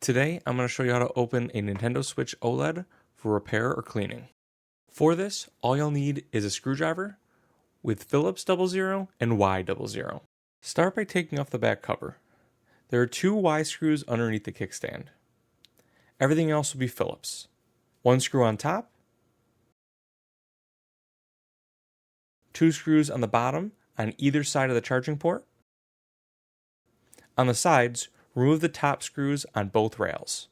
Today, I'm going to show you how to open a Nintendo Switch OLED for repair or cleaning. For this, all you'll need is a screwdriver with Phillips 00 and Y 00. Start by taking off the back cover. There are two Y screws underneath the kickstand. Everything else will be Phillips. One screw on top, two screws on the bottom on either side of the charging port. On the sides, remove the top screws on both rails.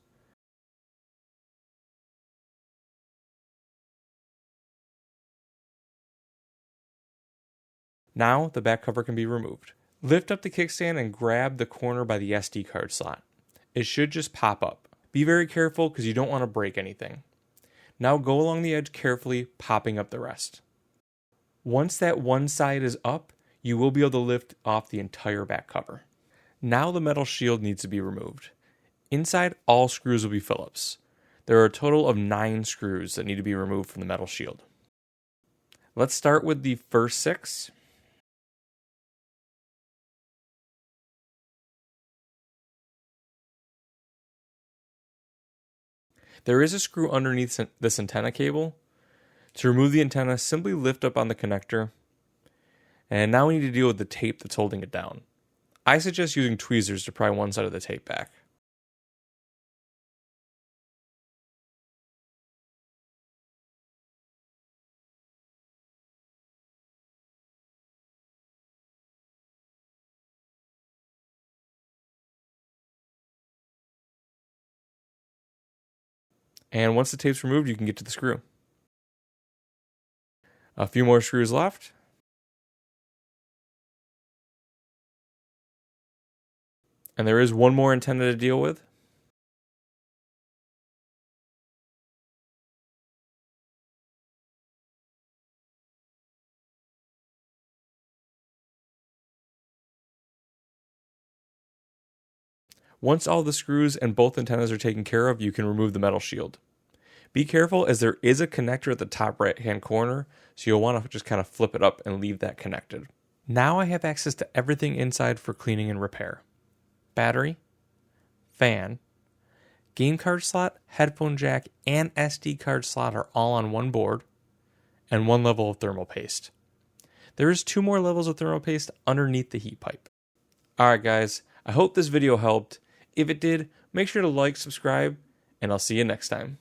Now the back cover can be removed. Lift up the kickstand and grab the corner by the SD card slot. It should just pop up. Be very careful because you don't want to break anything. Now go along the edge carefully, popping up the rest. Once that one side is up, you will be able to lift off the entire back cover. Now the metal shield needs to be removed. Inside, all screws will be Phillips. There are a total of 9 screws that need to be removed from the metal shield. Let's start with the first 6. There is a screw underneath this antenna cable. To remove the antenna, simply lift up on the connector. And now we need to deal with the tape that's holding it down. I suggest using tweezers to pry one side of the tape back. And once the tape's removed, you can get to the screw. A few more screws left. And there is one more antenna to deal with. Once all the screws and both antennas are taken care of, you can remove the metal shield. Be careful as there is a connector at the top right hand corner, so you'll want to just kind of flip it up and leave that connected. Now I have access to everything inside for cleaning and repair. Battery, fan, game card slot, headphone jack, and SD card slot are all on one board, and one level of thermal paste. There is 2 more levels of thermal paste underneath the heat pipe. Alright guys, I hope this video helped. If it did, make sure to like, subscribe, and I'll see you next time.